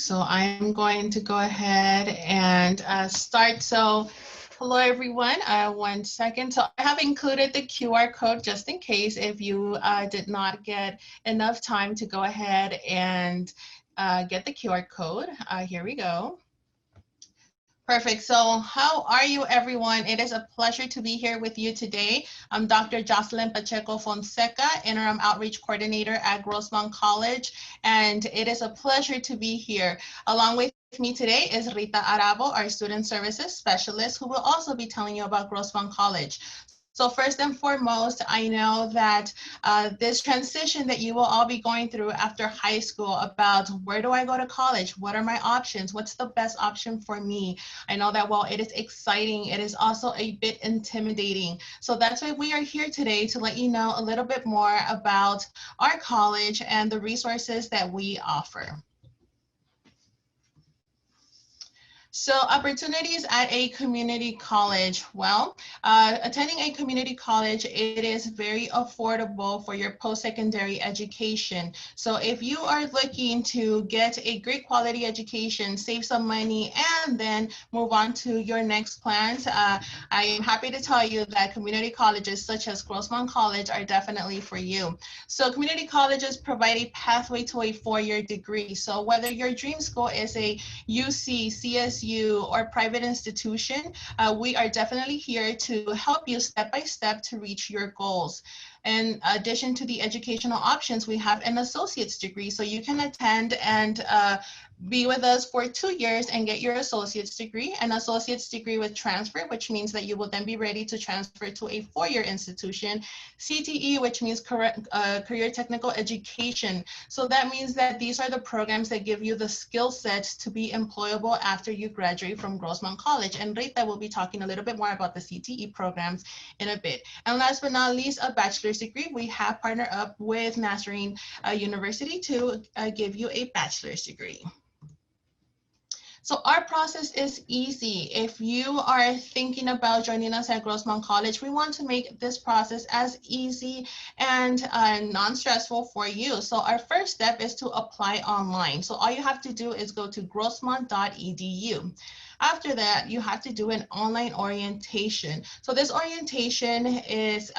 So I'm going to go ahead and start. So hello, everyone. 1 second. So I have included the QR code just in case if you did not get enough time to go ahead and get the QR code. Here we go. Perfect. So how are you, everyone? It is a pleasure to be here with you today. I'm Dr. Jocelyn Pacheco Fonseca, Interim Outreach Coordinator at Grossmont College, and it is a pleasure to be here. Along with me today is Rita Arabo, our Student Services Specialist, who will also be telling you about Grossmont College. So first and foremost, I know that this transition that you will all be going through after high school about where do I go to college? What are my options? What's the best option for me? I know that while it is exciting, it is also a bit intimidating. So that's why we are here today to let you know a little bit more about our college and the resources that we offer. So opportunities at a community college. Well, attending a community college, it is very affordable for your post-secondary education. So if you are looking to get a great quality education, save some money, and then move on to your next plans, I am happy to tell you that community colleges such as Grossmont College are definitely for you. So community colleges provide a pathway to a four-year degree. So whether your dream school is a UC, CSU, or private institution, we are definitely here to help you step by step to reach your goals. In addition to the educational options, we have an associate's degree. So you can attend and be with us for 2 years and get your associate's degree, an associate's degree with transfer, which means that you will then be ready to transfer to a four-year institution, CTE, which means career technical education. So that means that these are the programs that give you the skill sets to be employable after you graduate from Grossmont College. And Rita will be talking a little bit more about the CTE programs in a bit. And last but not least, a bachelor's degree. We have partnered up with Nazarene University to give you a bachelor's degree. So our process is easy. If you are thinking about joining us at Grossmont College, we want to make this process as easy and non-stressful for you. So our first step is to apply online. So all you have to do is go to grossmont.edu. After that, you have to do an online orientation. So this orientation is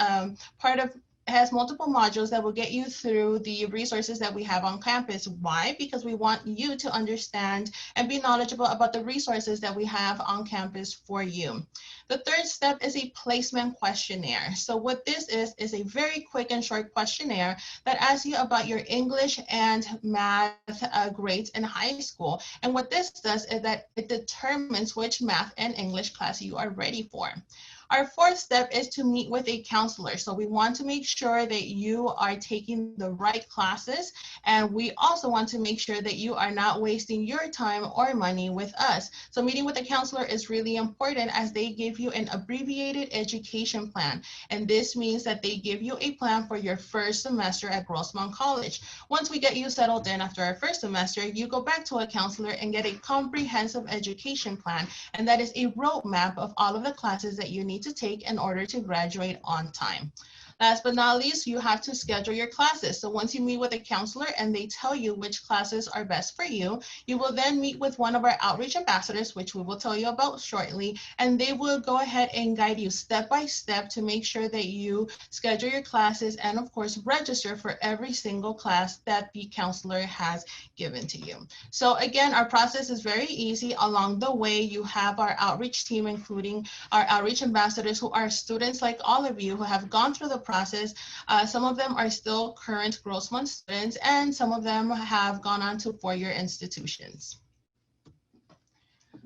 has multiple modules that will get you through the resources that we have on campus. Why? Because we want you to understand and be knowledgeable about the resources that we have on campus for you. The third step is a placement questionnaire. So what this is a very quick and short questionnaire that asks you about your English and math grades in high school. And what this does is that it determines which math and English class you are ready for. Our fourth step is to meet with a counselor. So we want to make sure that you are taking the right classes, and we also want to make sure that you are not wasting your time or money with us. So meeting with a counselor is really important as they give you an abbreviated education plan. And this means that they give you a plan for your first semester at Grossmont College. Once we get you settled in after our first semester, you go back to a counselor and get a comprehensive education plan. And that is a roadmap of all of the classes that you need to take in order to graduate on time. Last but not least, you have to schedule your classes. So once you meet with a counselor and they tell you which classes are best for you, you will then meet with one of our outreach ambassadors, which we will tell you about shortly, and they will go ahead and guide you step by step to make sure that you schedule your classes and of course register for every single class that the counselor has given to you. So again, our process is very easy. Along the way, you have our outreach team, including our outreach ambassadors who are students like all of you who have gone through the process. Some of them are still current Grossmont students, and some of them have gone on to four-year institutions.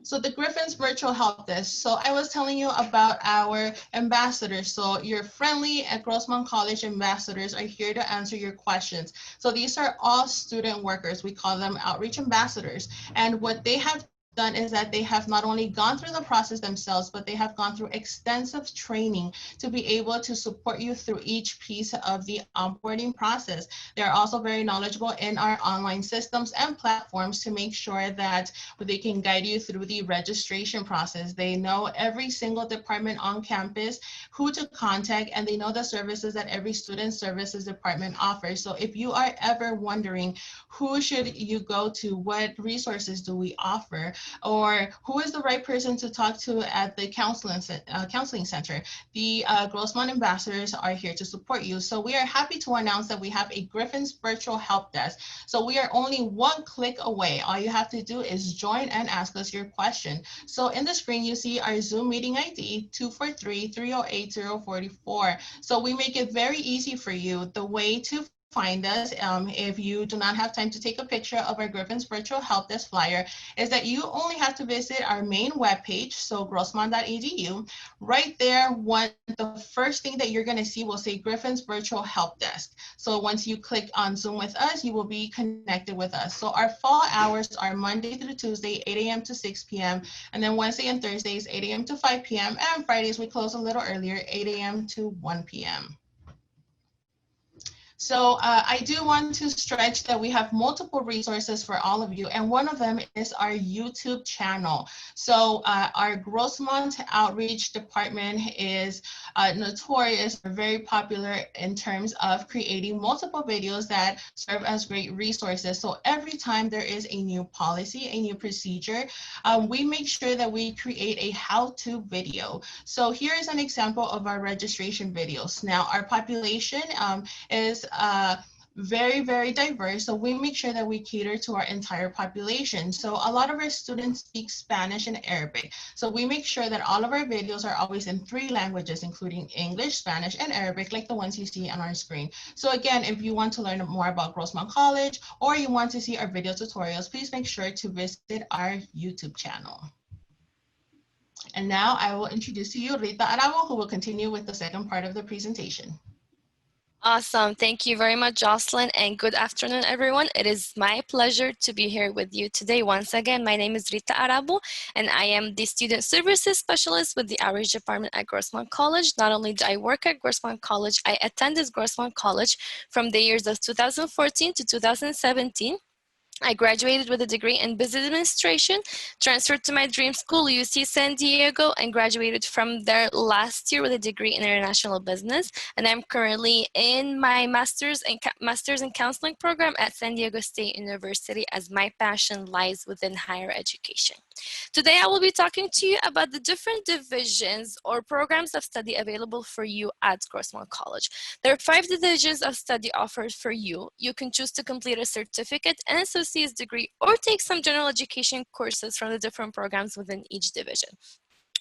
So the Griffiths Virtual Help Desk. So I was telling you about our ambassadors. So your friendly at Grossmont College ambassadors are here to answer your questions. So these are all student workers. We call them outreach ambassadors. And what they have done is that they have not only gone through the process themselves, but they have gone through extensive training to be able to support you through each piece of the onboarding process. They're also very knowledgeable in our online systems and platforms to make sure that they can guide you through the registration process. They know every single department on campus, who to contact, and they know the services that every student services department offers. So if you are ever wondering who should you go to, what resources do we offer, or who is the right person to talk to at the counseling center, the Grossmont ambassadors are here to support you. So we are happy to announce that we have a Griffiths virtual help desk. So we are only one click away. All you have to do is join and ask us your question. So in the screen, you see our Zoom meeting ID, 243-308-044. So we make it very easy for you. The way to find us, if you do not have time to take a picture of our Griffiths virtual help desk flyer, is that you only have to visit our main webpage, so grossmont.edu. Right there, the first thing that you're going to see will say Griffiths virtual help desk. So once you click on Zoom with us, you will be connected with us. So our fall hours are Monday through Tuesday, 8 a.m. to 6 p.m. And then Wednesday and Thursdays, 8 a.m. to 5 p.m. And Fridays, we close a little earlier, 8 a.m. to 1 p.m. So I do want to stretch that we have multiple resources for all of you, and one of them is our YouTube channel. So our Grossmont Outreach Department is notorious, very popular in terms of creating multiple videos that serve as great resources. So every time there is a new policy, a new procedure, we make sure that we create a how-to video. So here is an example of our registration videos. Now, our population is very, very diverse. So we make sure that we cater to our entire population. So a lot of our students speak Spanish and Arabic. So we make sure that all of our videos are always in 3 languages, including English, Spanish, and Arabic, like the ones you see on our screen. So again, if you want to learn more about Grossmont College, or you want to see our video tutorials, please make sure to visit our YouTube channel. And now I will introduce to you Rita Arabo, who will continue with the second part of the presentation. Awesome. Thank you very much, Jocelyn, and good afternoon, everyone. It is my pleasure to be here with you today. Once again, my name is Rita Arabo, and I am the Student Services Specialist with the Outreach Department at Grossmont College. Not only do I work at Grossmont College, I attended Grossmont College from the years of 2014 to 2017. I graduated with a degree in business administration, transferred to my dream school, UC San Diego, and graduated from there last year with a degree in international business. And I'm currently in my master's in counseling program at San Diego State University, as my passion lies within higher education. Today, I will be talking to you about the different divisions or programs of study available for you at Grossmont College. There are 5 divisions of study offered for you. You can choose to complete a certificate and associate's degree, or take some general education courses from the different programs within each division.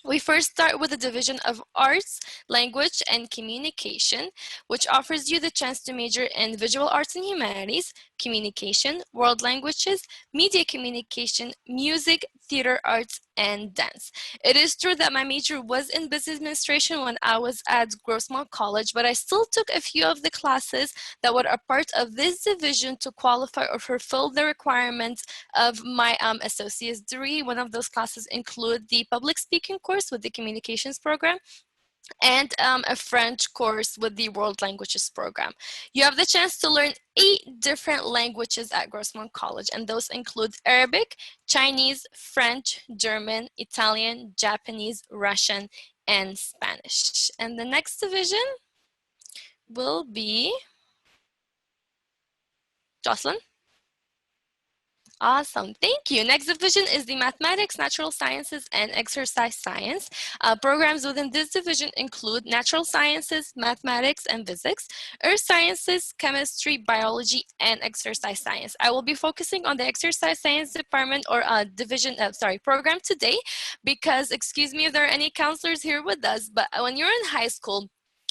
We first start with the Division of Arts, Language, and Communication, which offers you the chance to major in Visual Arts and Humanities, Communication, World Languages, Media Communication, Music, Theater Arts, and Dance. It is true that my major was in Business Administration when I was at Grossmont College, but I still took a few of the classes that were a part of this division to qualify or fulfill the requirements of my associate's degree. One of those classes include the public speaking course with the communications program, and a French course with the World Languages program. You have the chance to learn 8 different languages at Grossmont College, and those include Arabic, Chinese, French, German, Italian, Japanese, Russian, and Spanish. And the next division will be Jocelyn. Awesome, thank you. Next division is the Mathematics, Natural Sciences, and Exercise Science. Programs within this division include Natural Sciences, Mathematics, and Physics, Earth Sciences, Chemistry, Biology, and Exercise Science. I will be focusing on the Exercise Science department or program today because, excuse me if there are any counselors here with us, but when you're in high school,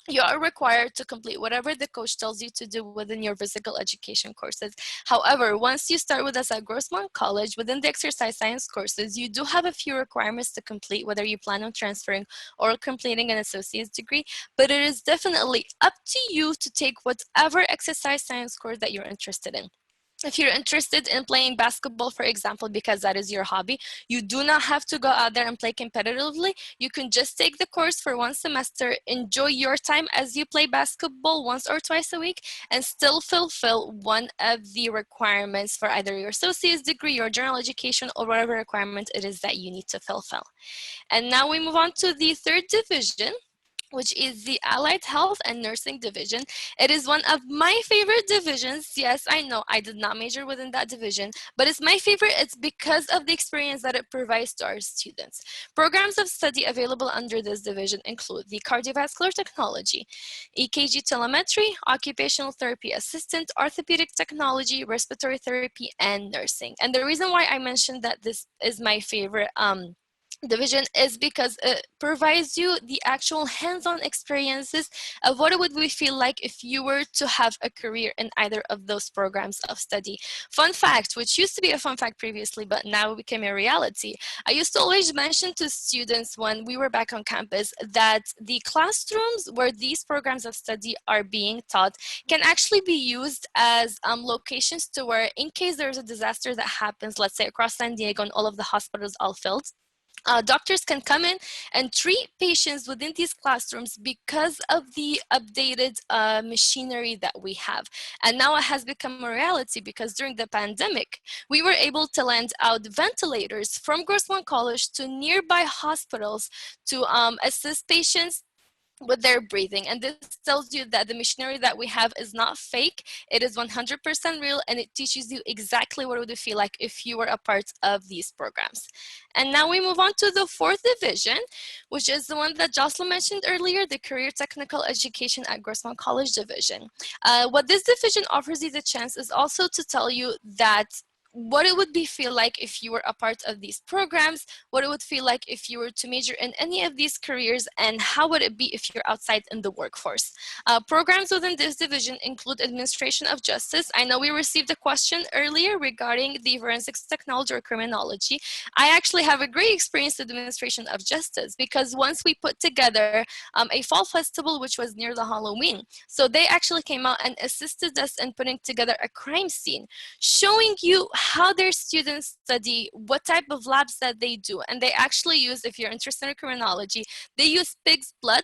you are required to complete whatever the coach tells you to do within your physical education courses. However, once you start with us at Grossmont College, within the exercise science courses, you do have a few requirements to complete, whether you plan on transferring or completing an associate's degree, but it is definitely up to you to take whatever exercise science course that you're interested in. If you're interested in playing basketball, for example, because that is your hobby, you do not have to go out there and play competitively. You can just take the course for one semester, enjoy your time as you play basketball once or twice a week, and still fulfill one of the requirements for either your associate's degree, your general education, or whatever requirement it is that you need to fulfill. And now we move on to the third division, which is the Allied Health and Nursing Division. It is one of my favorite divisions. Yes, I know I did not major within that division, but it's my favorite. It's because of the experience that it provides to our students. Programs of study available under this division include the cardiovascular technology, EKG telemetry, occupational therapy assistant, orthopedic technology, respiratory therapy, and nursing. And the reason why I mentioned that this is my favorite division is because it provides you the actual hands-on experiences of what it would we feel like if you were to have a career in either of those programs of study. Fun fact, which used to be a fun fact previously, but now became a reality. I used to always mention to students when we were back on campus that the classrooms where these programs of study are being taught can actually be used as locations to where, in case there's a disaster that happens, let's say across San Diego and all of the hospitals all filled, doctors can come in and treat patients within these classrooms because of the updated machinery that we have. And now it has become a reality because during the pandemic, we were able to lend out ventilators from Grossmont College to nearby hospitals to assist patients with their breathing. And this tells you that the machinery that we have is not fake. It is 100% real, and it teaches you exactly what it would feel like if you were a part of these programs. And now we move on to the fourth division, which is the one that Jocelyn mentioned earlier, the Career Technical Education at Grossmont College division. What this division offers you the chance is also to tell you that what it would be feel like if you were a part of these programs, what it would feel like if you were to major in any of these careers, and how would it be if you're outside in the workforce. Programs within this division include administration of justice. I know we received a question earlier regarding the forensics technology or criminology. I actually have a great experience with administration of justice because once we put together a fall festival, which was near the Halloween. So they actually came out and assisted us in putting together a crime scene, showing you how their students study, what type of labs that they do. And they actually use, if you're interested in criminology, they use pig's blood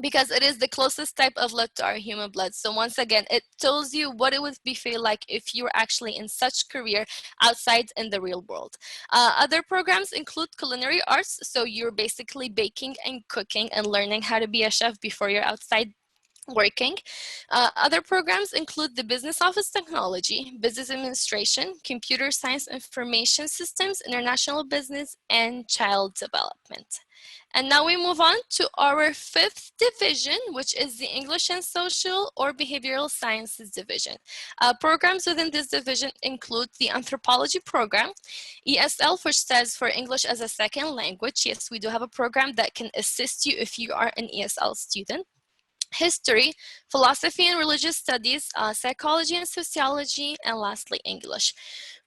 because it is the closest type of blood to our human blood. So once again, it tells you what it would be feel like if you were actually in such career outside in the real world. Other programs include culinary arts. So you're basically baking and cooking and learning how to be a chef before you're outside working. Other programs include the business office technology, business administration, computer science information systems, international business, and child development. And now we move on to our fifth division, which is the English and Social or Behavioral Sciences division. Programs within this division include the Anthropology program, ESL, which stands for English as a Second Language. Yes, we do have a program that can assist you if you are an ESL student. History, philosophy and religious studies, psychology and sociology, and lastly, English.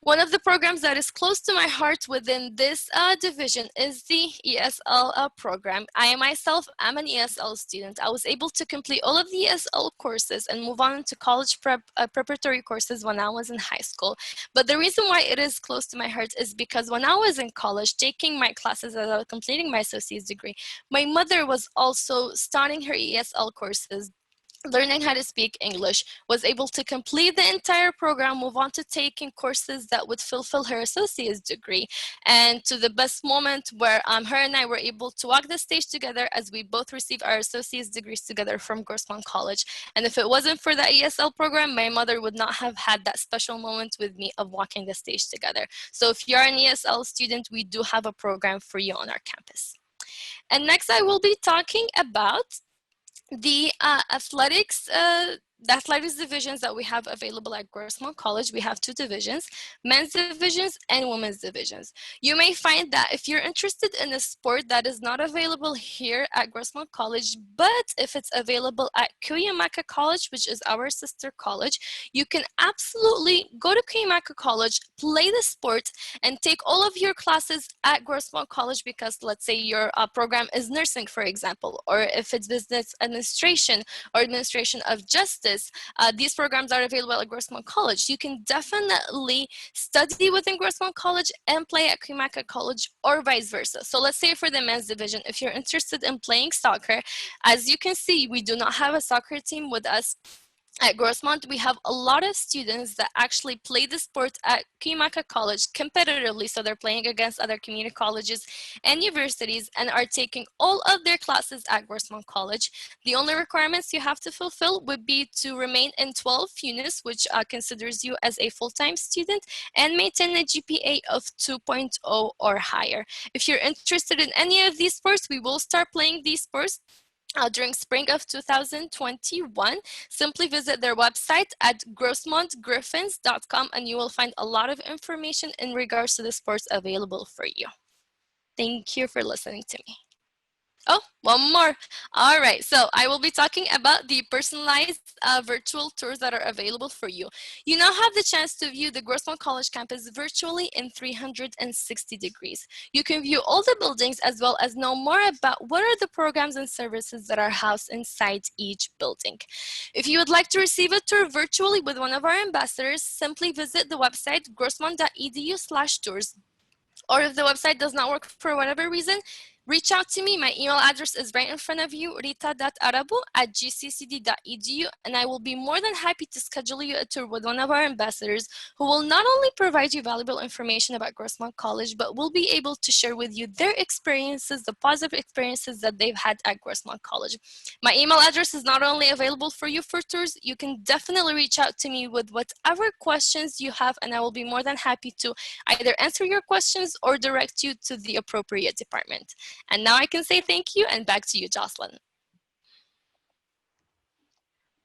One of the programs that is close to my heart within this division is the ESL program. I myself am an ESL student. I was able to complete all of the ESL courses and move on to college preparatory courses when I was in high school. But the reason why it is close to my heart is because when I was in college, taking my classes as I was completing my associate's degree, my mother was also starting her ESL courses, learning how to speak English, was able to complete the entire program, move on to taking courses that would fulfill her associate's degree, and to the best moment where her and I were able to walk the stage together as we both received our associate's degrees together from Grossmont College. And if it wasn't for that ESL program, my mother would not have had that special moment with me of walking the stage together. So if you're an ESL student, we do have a program for you on our campus. And next I will be talking about the athletics divisions that we have available at Grossmont College. We have two divisions, men's divisions and women's divisions. You may find that if you're interested in a sport that is not available here at Grossmont College, but if it's available at Cuyamaca College, which is our sister college, you can absolutely go to Cuyamaca College, play the sport, and take all of your classes at Grossmont College because let's say your program is nursing, for example, or if it's business administration or administration of justice, services. These programs are available at Grossmont College. You can definitely study within Grossmont College and play at Cuyamaca College, or vice versa. So let's say for the men's division, if you're interested in playing soccer, as you can see, we do not have a soccer team with us at Grossmont. We have a lot of students that actually play the sport at Cuyamaca College competitively, so they're playing against other community colleges and universities and are taking all of their classes at Grossmont College. The only requirements you have to fulfill would be to remain in 12 units, which considers you as a full-time student, and maintain a GPA of 2.0 or higher. If you're interested in any of these sports, we will start playing these sports during spring of 2021. Simply visit their website at grossmontgriffins.com and you will find a lot of information in regards to the sports available for you. Thank you for listening to me. Oh, one more. All right, so I will be talking about the personalized virtual tours that are available for you. You now have the chance to view the Grossmont College campus virtually in 360 degrees. You can view all the buildings as well as know more about what are the programs and services that are housed inside each building. If you would like to receive a tour virtually with one of our ambassadors, simply visit the website grossmont.edu/tours. Or if the website does not work for whatever reason, reach out to me. My email address is right in front of you, rita.arabu@gccd.edu, and I will be more than happy to schedule you a tour with one of our ambassadors who will not only provide you valuable information about Grossmont College, but will be able to share with you their experiences, the positive experiences that they've had at Grossmont College. My email address is not only available for you for tours, you can definitely reach out to me with whatever questions you have, and I will be more than happy to either answer your questions or direct you to the appropriate department. And now I can say thank you, and back to you, Jocelyn.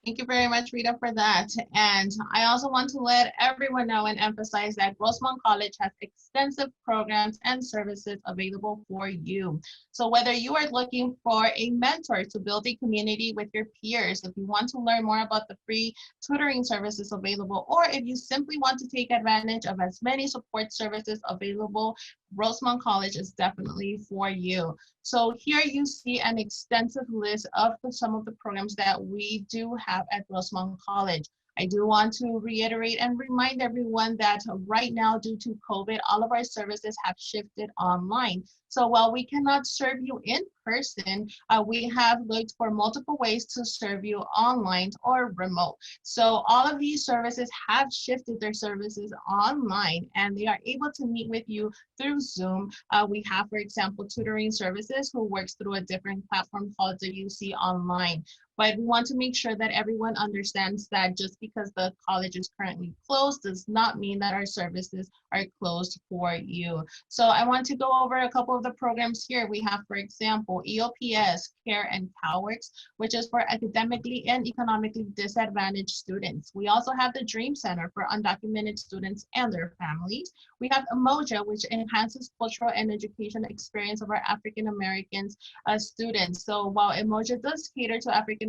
Thank you very much, Rita, for that. And I also want to let everyone know and emphasize that Grossmont College has extensive programs and services available for you. So whether you are looking for a mentor to build a community with your peers, if you want to learn more about the free tutoring services available, or if you simply want to take advantage of as many support services available, Grossmont College is definitely for you. So here you see an extensive list of some of the programs that we do have at Grossmont College. I do want to reiterate and remind everyone that right now, due to COVID, all of our services have shifted online. So while we cannot serve you in person, we have looked for multiple ways to serve you online or remote. So all of these services have shifted their services online, and they are able to meet with you through Zoom. We have, for example, tutoring services who works through a different platform called WC Online. But we want to make sure that everyone understands that just because the college is currently closed does not mean that our services are closed for you. So I want to go over a couple of the programs here. We have, for example, EOPS, CARE, and CalWorks, which is for academically and economically disadvantaged students. We also have the Dream Center for undocumented students and their families. We have Emoja, which enhances cultural and educational experience of our African Americans students. So while Emoja does cater to the African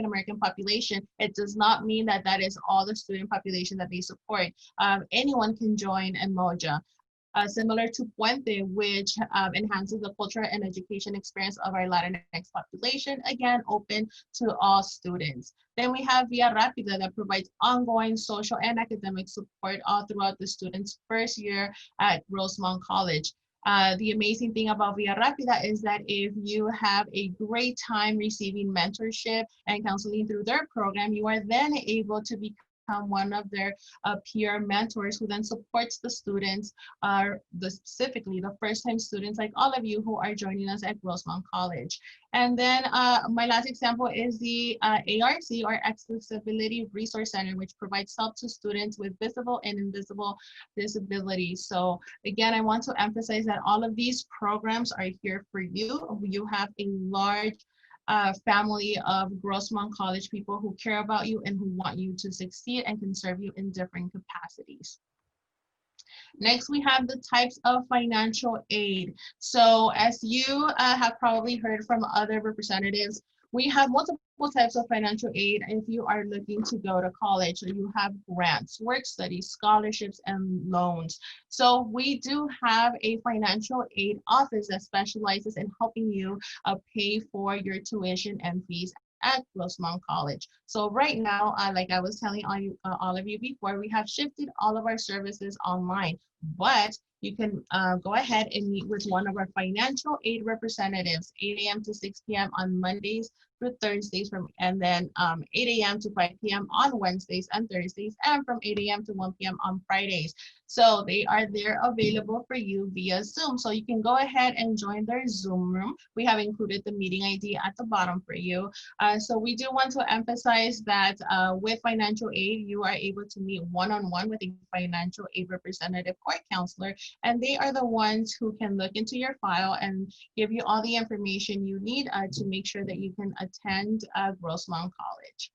American population, it does not mean that that is all the student population that they support. Anyone can join Emoja. Similar to Puente, which enhances the cultural and education experience of our Latinx population, again, open to all students. Then we have Via Rapida that provides ongoing social and academic support all throughout the student's first year at Grossmont College. The amazing thing about Via Rapida is that if you have a great time receiving mentorship and counseling through their program, you are then able to become one of their peer mentors who then supports the students, specifically the first-time students like all of you who are joining us at Grossmont College. And then my last example is the ARC, or Accessibility Resource Center, which provides help to students with visible and invisible disabilities. So again, I want to emphasize that all of these programs are here for you. You have a large family of Grossmont College people who care about you and who want you to succeed and can serve you in different capacities. Next, we have the types of financial aid. So as you have probably heard from other representatives, we have multiple types of financial aid if you are looking to go to college. So you have grants, work studies, scholarships, and loans. So we do have a financial aid office that specializes in helping you pay for your tuition and fees at Grossmont College. So right now, like I was telling all of you before, we have shifted all of our services online, but you can go ahead and meet with one of our financial aid representatives, 8 a.m. to 6 p.m. on Mondays through Thursdays, and then 8 a.m. to 5 p.m. on Wednesdays and Thursdays, and from 8 a.m. to 1 p.m. on Fridays. So they are there available for you via Zoom. So you can go ahead and join their Zoom room. We have included the meeting ID at the bottom for you. So we do want to emphasize that with financial aid, you are able to meet one-on-one with a financial aid representative or counselor, and they are the ones who can look into your file and give you all the information you need to make sure that you can attend Grossmont College.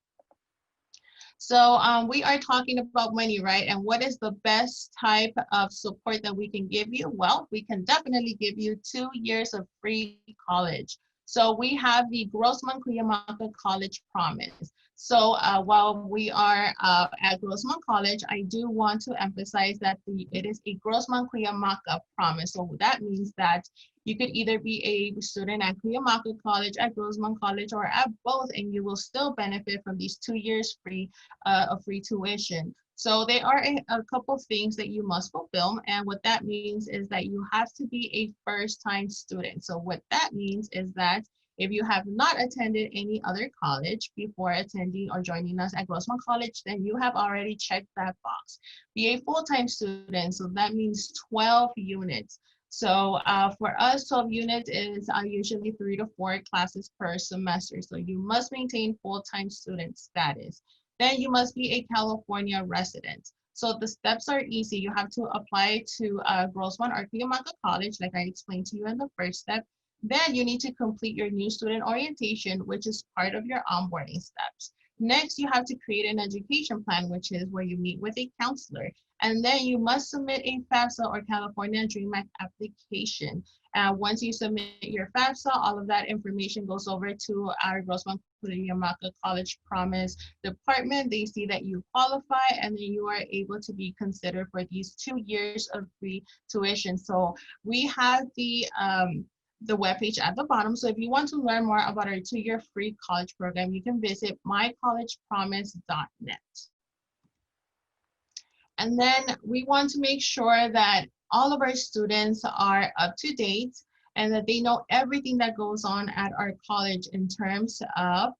So we are talking about money, right? And what is the best type of support that we can give you? Well, we can definitely give you 2 years of free college. So we have the Grossmont Cuyamaca College Promise. So while we are at Grossmont College, I do want to emphasize that it is a Grossmont Cuyamaca Promise. So that means that you could either be a student at Cuyamaca College, at Grossmont College, or at both, and you will still benefit from these 2 years free of free tuition. So there are a couple of things that you must fulfill, and what that means is that you have to be a first-time student. So what that means is that if you have not attended any other college before attending or joining us at Grossmont College, then you have already checked that box. Be a full-time student, so that means 12 units. So for us, 12 units is usually 3 to 4 classes per semester. So you must maintain full-time student status. Then you must be a California resident. So the steps are easy. You have to apply to Grossmont or Cuyamaca College, like I explained to you in the first step. Then you need to complete your new student orientation, which is part of your onboarding steps. Next, you have to create an education plan, which is where you meet with a counselor. And then you must submit a FAFSA or California Dream Act application. Once you submit your FAFSA, all of that information goes over to our Grossmont Cuyamaca College Promise department. They see that you qualify, and then you are able to be considered for these 2 years of free tuition. So we have the webpage at the bottom. So if you want to learn more about our 2-year free college program, you can visit mycollegepromise.net. And then we want to make sure that all of our students are up to date and that they know everything that goes on at our college in terms of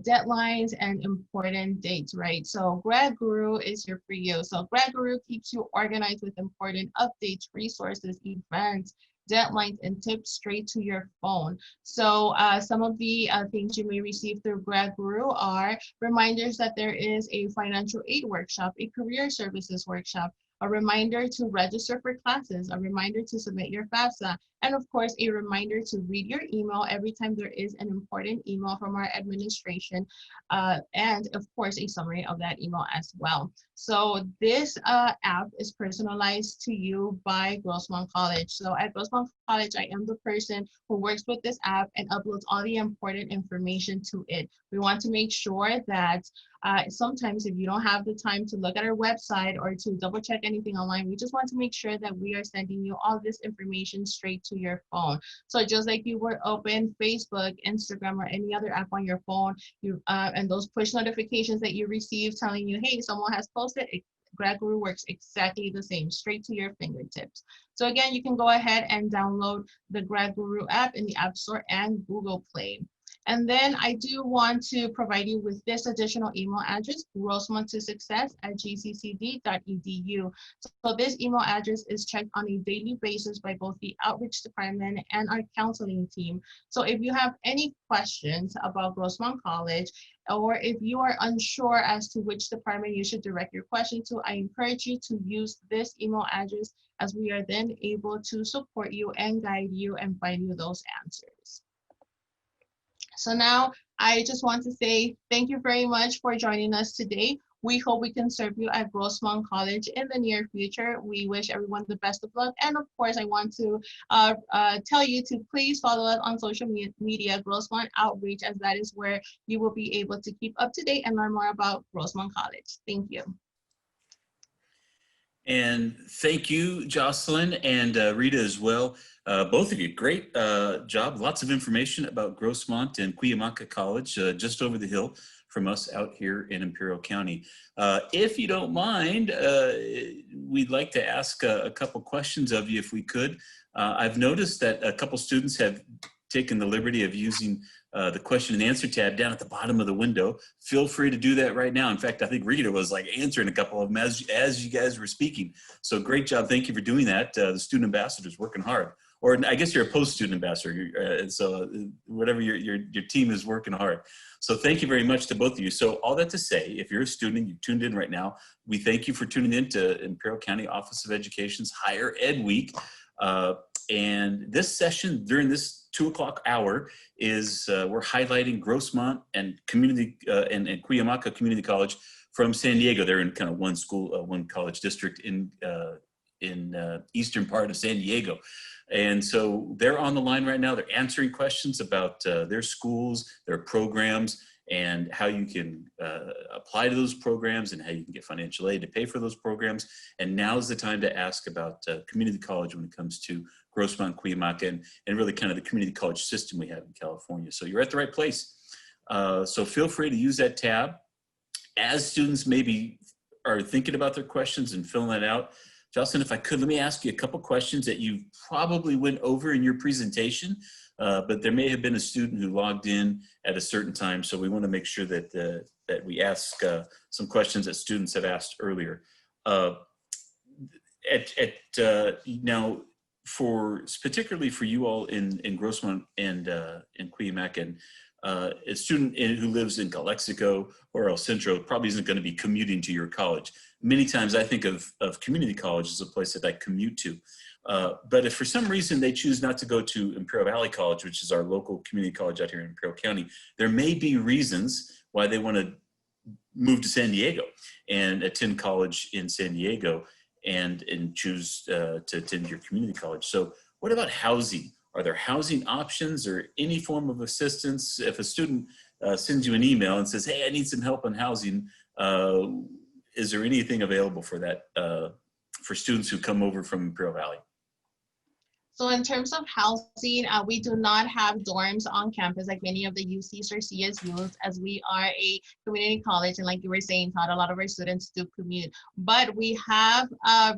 deadlines and important dates, right? So Grad Guru is here for you. So Grad Guru keeps you organized with important updates, resources, events, deadlines, and tips straight to your phone. So some of the things you may receive through Grad Guru are reminders that there is a financial aid workshop, a career services workshop, a reminder to register for classes, a reminder to submit your FAFSA, and of course, a reminder to read your email every time there is an important email from our administration, and of course, a summary of that email as well. So this app is personalized to you by Grossmont College. So at Grossmont College, I am the person who works with this app and uploads all the important information to it. We want to make sure that sometimes if you don't have the time to look at our website or to double check anything online, we just want to make sure that we are sending you all this information straight to your phone. So just like you would open Facebook, Instagram, or any other app on your phone, and those push notifications that you receive telling you, hey, someone has posted, Grad Guru works exactly the same, straight to your fingertips. So again, you can go ahead and download the Grad Guru app in the App Store and Google Play. And then I do want to provide you with this additional email address, grossmonttosuccess@gccd.edu. So this email address is checked on a daily basis by both the outreach department and our counseling team. So if you have any questions about Grossmont College, or if you are unsure as to which department you should direct your question to, I encourage you to use this email address, as we are then able to support you and guide you and find you those answers. So now I just want to say thank you very much for joining us today. We hope we can serve you at Grossmont College in the near future. We wish everyone the best of luck. And of course, I want to tell you to please follow us on social media, Grossmont Outreach, as that is where you will be able to keep up to date and learn more about Grossmont College. Thank you. And thank you, Jocelyn and Rita as well. Both of you, great job. Lots of information about Grossmont and Cuyamaca College, just over the hill from us out here in Imperial County. If you don't mind, we'd like to ask a couple questions of you if we could. I've noticed that a couple students have taken the liberty of using the question and answer tab down at the bottom of the window. Feel free to do that right now. In fact, I think Rita was like answering a couple of them as you guys were speaking. So great job. Thank you for doing that. The student ambassador's working hard. Or I guess you're a post-student ambassador. So whatever your team is working hard. So thank you very much to both of you. So all that to say, if you're a student, you tuned in right now, we thank you for tuning in to Imperial County Office of Education's Higher Ed Week. And this session during this 2 o'clock hour is we're highlighting Grossmont and community and Cuyamaca Community College from San Diego. They're in kind of one school, one college district in eastern part of San Diego. And so they're on the line right now. They're answering questions about their schools, their programs, and how you can apply to those programs and how you can get financial aid to pay for those programs. And now's the time to ask about community college when it comes to Grossmont, Cuyamaca, and really kind of the community college system we have in California. So you're at the right place. So feel free to use that tab. As students maybe are thinking about their questions and filling that out, Jocelyn, if I could, let me ask you a couple questions that you probably went over in your presentation, but there may have been a student who logged in at a certain time, so we want to make sure that that we ask some questions that students have asked earlier. Now, particularly for you all in Grossmont and in Cuyamaca, and a student who lives in Calexico or El Centro probably isn't going to be commuting to your college. Many times I think of community college as a place that I commute to. But if for some reason they choose not to go to Imperial Valley College, which is our local community college out here in Imperial County, there may be reasons why they want to move to San Diego and attend college in San Diego and choose to attend your community college. So what about housing? Are there housing options or any form of assistance? If a student sends you an email and says, hey, I need some help on housing, is there anything available for that, for students who come over from Imperial Valley? So in terms of housing, we do not have dorms on campus like many of the UCs or CSUs, as we are a community college, and like you were saying, Todd, a lot of our students do commute. But we have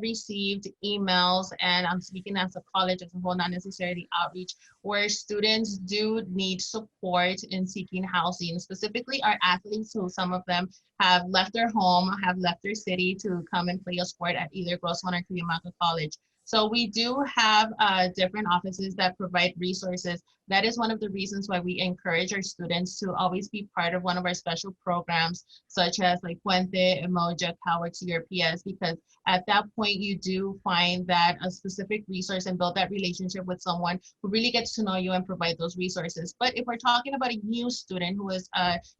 received emails, and I'm speaking as a college as a whole, not necessarily outreach, where students do need support in seeking housing, specifically our athletes, who some of them have left their home, have left their city to come and play a sport at either Grossmont or Cuyamaca College. So we do have different offices that provide resources. That is one of the reasons why we encourage our students to always be part of one of our special programs, such as like Puente, Emoja, Cowards, URPS, because at that point you do find that a specific resource and build that relationship with someone who really gets to know you and provide those resources. But if we're talking about a new student who is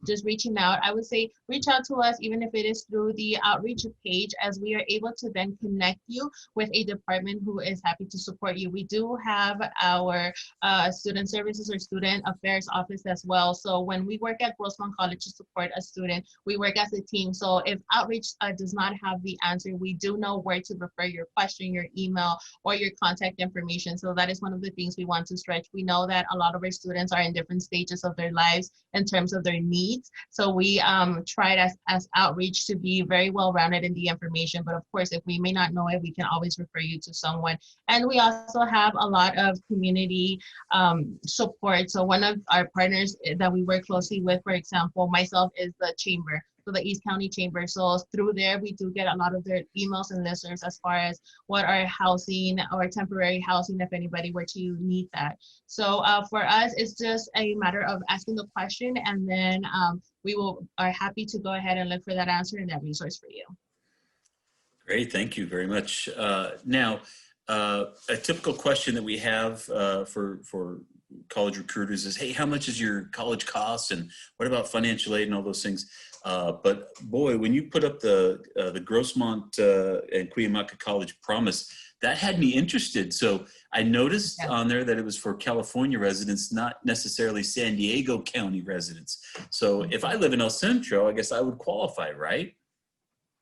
just reaching out, I would say reach out to us, even if it is through the outreach page, as we are able to then connect you with a department who is happy to support you. We do have our student services or student affairs office as well. So when we work at Grossmont College to support a student, we work as a team. So if outreach does not have the answer, we do know where to refer your question, your email, or your contact information. So that is one of the things we want to stretch. We know that a lot of our students are in different stages of their lives in terms of their needs. So we tried as outreach to be very well-rounded in the information. But of course, if we may not know it, we can always refer you to someone. And we also have a lot of community support. So one of our partners that we work closely with, for example, myself, is the chamber, so the East County Chamber. So through there, we do get a lot of their emails and listservs as far as what are housing or temporary housing, if anybody were to need that. So for us, it's just a matter of asking the question, and then we are happy to go ahead and look for that answer and that resource for you. Great, thank you very much. Now, a typical question that we have for college recruiters is, hey, how much is your college cost, and what about financial aid and all those things? But boy, when you put up the Grossmont and Cuyamaca College promise, that had me interested. So I noticed on there that it was for California residents, not necessarily San Diego County residents. So if I live in El Centro, I guess I would qualify, right?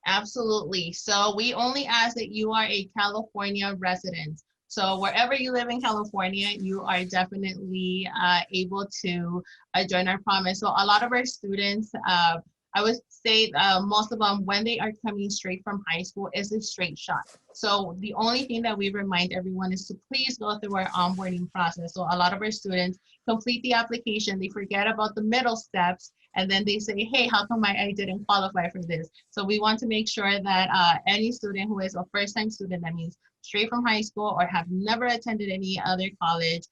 Absolutely. So we only ask that you are a California resident. So wherever you live in California, you are definitely able to join our promise. So a lot of our students, I would say most of them, when they are coming straight from high school, is a straight shot. So the only thing that we remind everyone is to please go through our onboarding process. So a lot of our students complete the application, they forget about the middle steps, and then they say, hey, how come I didn't qualify for this? So we want to make sure that any student who is a first-time student, that means straight from high school or have never attended any other college,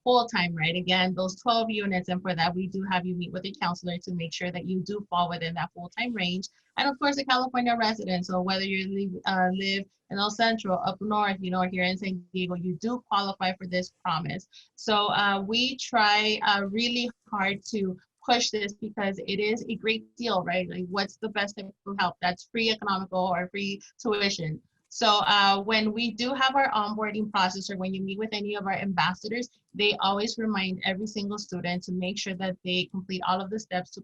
full-time, right? Again, those 12 units, and for that, we do have you meet with a counselor to make sure that you do fall within that full-time range. And of course, a California resident. So whether you live in El Centro, up north, you know, or here in San Diego, you do qualify for this promise. So we try really hard to push this because it is a great deal, right? Like, what's the best type of help? That's free economical or free tuition. So when we do have our onboarding process, or when you meet with any of our ambassadors, they always remind every single student to make sure that they complete all of the steps to,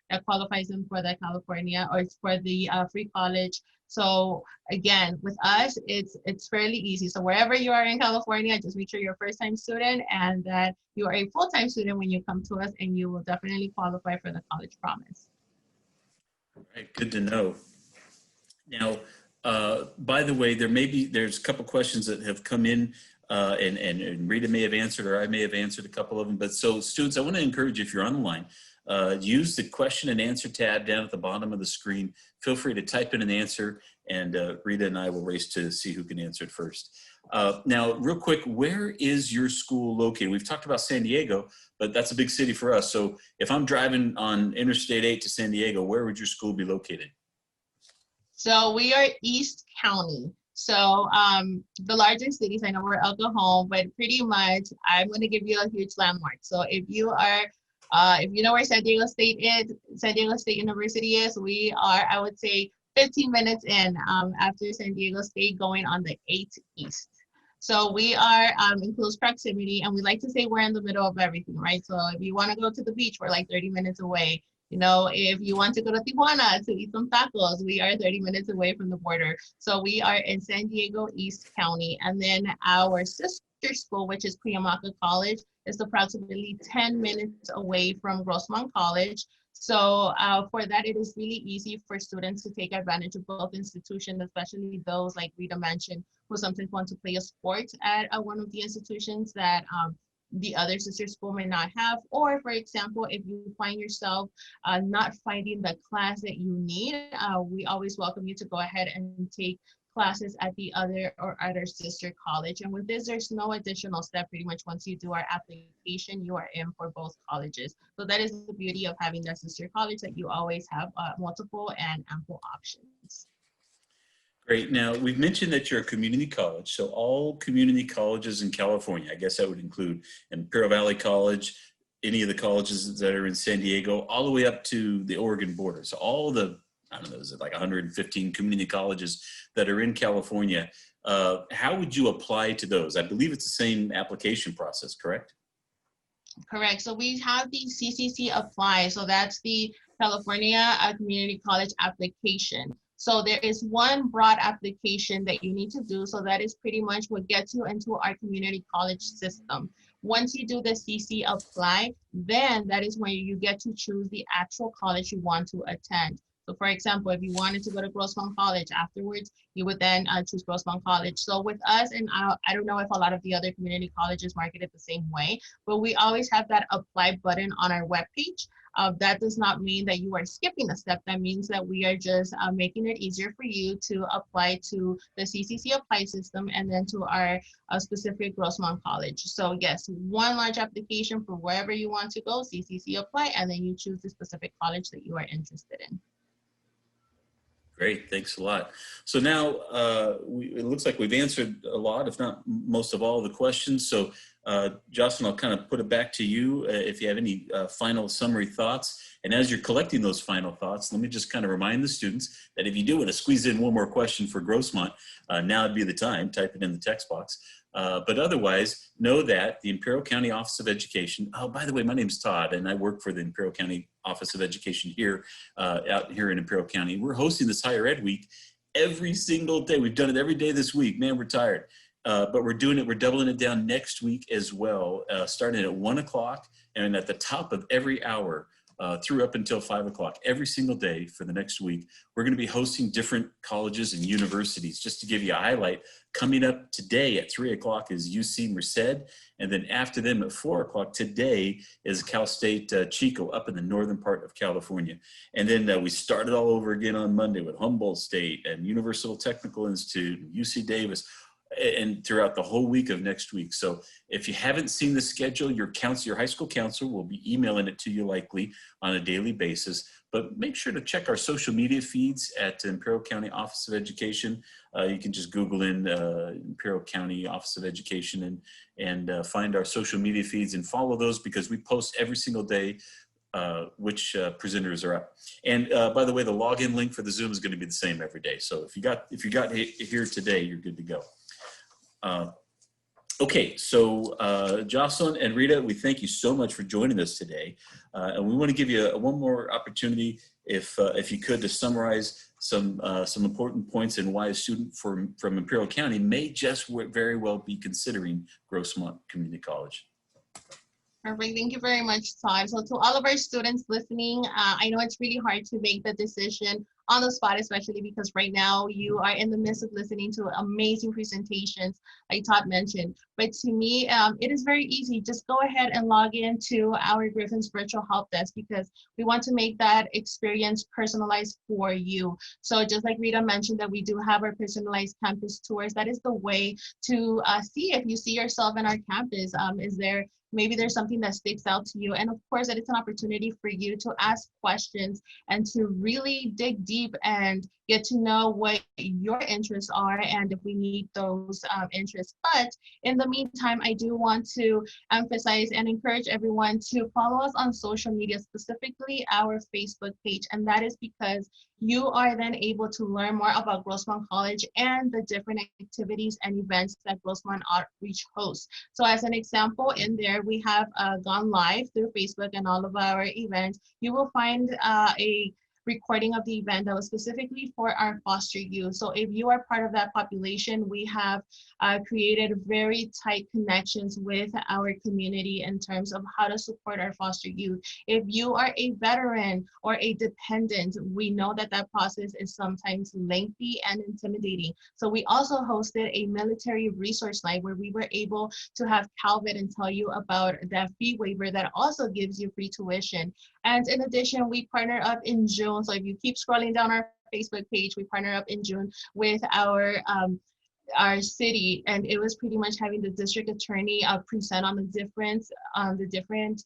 that qualifies them for the California or for the free college. So again, with us, it's fairly easy. So wherever you are in California, just make sure you're a first-time student and that you are a full-time student when you come to us, and you will definitely qualify for the college promise. All right, good to know. Now, by the way, there's a couple questions that have come in, and Rita may have answered, or I may have answered a couple of them. But so students, I want to encourage you, if you're on the line, use the question and answer tab down at the bottom of the screen. Feel free to type in an answer, and Rita and I will race to see who can answer it first. Now, real quick, where is your school located? We've talked about San Diego, but that's a big city for us. So if I'm driving on Interstate 8 to San Diego, where would your school be located? So we are East County. So the larger cities, I know we're El Cajon, but pretty much I'm going to give you a huge landmark. So if you are, if you know where San Diego State is, San Diego State University is, we are, I would say, 15 minutes in after San Diego State, going on the 8 East. So we are in close proximity, and we like to say we're in the middle of everything, right? So if you want to go to the beach, we're like 30 minutes away. You know, if you want to go to Tijuana to eat some tacos, we are 30 minutes away from the border. So we are in San Diego, East County. And then our sister school, which is Cuyamaca College, is approximately 10 minutes away from Grossmont College. So for that, it is really easy for students to take advantage of both institutions, especially those, like Rita mentioned, who sometimes want to play a sport at one of the institutions that the other sister school may not have. Or for example, if you find yourself not finding the class that you need, we always welcome you to go ahead and take classes at the other or other sister college. And with this, there's no additional step. Pretty much once you do our application, you are in for both colleges. So that is the beauty of having that sister college, that you always have multiple and ample options. Great. Now, we've mentioned that you're a community college. So all community colleges in California, I guess that would include Imperial Valley College, any of the colleges that are in San Diego, all the way up to the Oregon border. So all the, I don't know, is it like 115 community colleges that are in California? How would you apply to those? I believe it's the same application process, correct? Correct. So we have the CCC Apply. So that's the California Community College application. So there is one broad application that you need to do. So that is pretty much what gets you into our community college system. Once you do the CC Apply, then that is when you get to choose the actual college you want to attend. So for example, if you wanted to go to Grossmont College afterwards, you would then choose Grossmont College. So with us, and I don't know if a lot of the other community colleges market it the same way, but we always have that apply button on our webpage. That does not mean that you are skipping a step. That means that we are just making it easier for you to apply to the CCC Apply system and then to our specific Grossmont College. So yes, one large application for wherever you want to go, CCC Apply, and then you choose the specific college that you are interested in. Great, thanks a lot. So now it looks like we've answered a lot, if not most of all the questions. So Jocelyn, I'll kind of put it back to you if you have any final summary thoughts. And as you're collecting those final thoughts, let me just kind of remind the students that if you do want to squeeze in one more question for Grossmont, now would be the time, type it in the text box. But otherwise, know that the Imperial County Office of Education, oh, by the way, my name's Todd, and I work for the Imperial County Office of Education here, out here in Imperial County. We're hosting this Higher Ed Week every single day. We've done it every day this week. Man, we're tired. but we're doubling it down next week as well, starting at 1 o'clock and at the top of every hour through up until 5 o'clock every single day for the next week. We're going to be hosting different colleges and universities. Just to give you a highlight, coming up today at 3 o'clock is UC Merced, and then after them at 4 o'clock today is Cal State Chico up in the northern part of California. And then we started all over again on Monday with Humboldt State and Universal Technical Institute, UC Davis, and throughout the whole week of next week. So if you haven't seen the schedule, your high school counselor will be emailing it to you likely on a daily basis. But make sure to check our social media feeds at Imperial County Office of Education. You can just Google in Imperial County Office of Education and find our social media feeds and follow those, because we post every single day which presenters are up. And by the way, the login link for the Zoom is going to be the same every day. So if you got here today, you're good to go. Okay, so Jocelyn and Rita, we thank you so much for joining us today. And we want to give you one more opportunity, if you could, to summarize some important points and why a student from Imperial County may just very well be considering Grossmont Community College. Perfect. Thank you very much, Todd. So to all of our students listening, I know it's really hard to make the decision on the spot, especially because right now you are in the midst of listening to amazing presentations, like Todd mentioned. But to me, it is very easy. Just go ahead and log into our Griffiths virtual help desk, because we want to make that experience personalized for you. So just like Rita mentioned, that we do have our personalized campus tours. That is the way to see if you see yourself in our campus. Maybe there's something that sticks out to you. And of course, that it's an opportunity for you to ask questions and to really dig deep and get to know what your interests are and if we meet those interests. But in the meantime, I do want to emphasize and encourage everyone to follow us on social media, specifically our Facebook page. And that is because you are then able to learn more about Grossmont College and the different activities and events that Grossmont Outreach hosts. So as an example, in there, we have gone live through Facebook and all of our events. You will find a recording of the event that was specifically for our foster youth. So if you are part of that population, we have created very tight connections with our community in terms of how to support our foster youth. If you are a veteran or a dependent, we know that that process is sometimes lengthy and intimidating. So we also hosted a military resource night where we were able to have Calvin and tell you about that fee waiver that also gives you free tuition. And in addition, we partner up in June. So if you keep scrolling down our Facebook page, we partner up in June with our city, and it was pretty much having the district attorney present on the different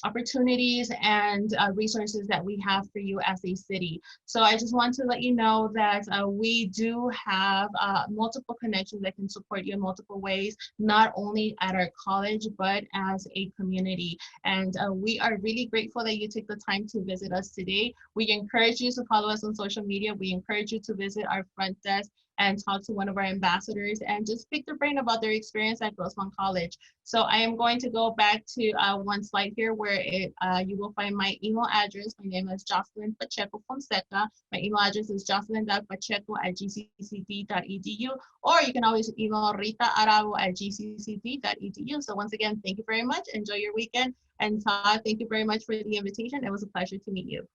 opportunities and resources that we have for you as a city. So I just want to let you know that we do have multiple connections that can support you in multiple ways, not only at our college, but as a community. And we are really grateful that you took the time to visit us today. We encourage you to follow us on social media. We encourage you to visit our front desk and talk to one of our ambassadors and just pick their brain about their experience at Grossmont College. So I am going to go back to one slide here where you will find my email address. My name is Jocelyn Pacheco Fonseca. My email address is jocelyn.pacheco@gccd.edu, or you can always email ritaarabo@gccd.edu. So once again, thank you very much. Enjoy your weekend. And Todd, thank you very much for the invitation. It was a pleasure to meet you.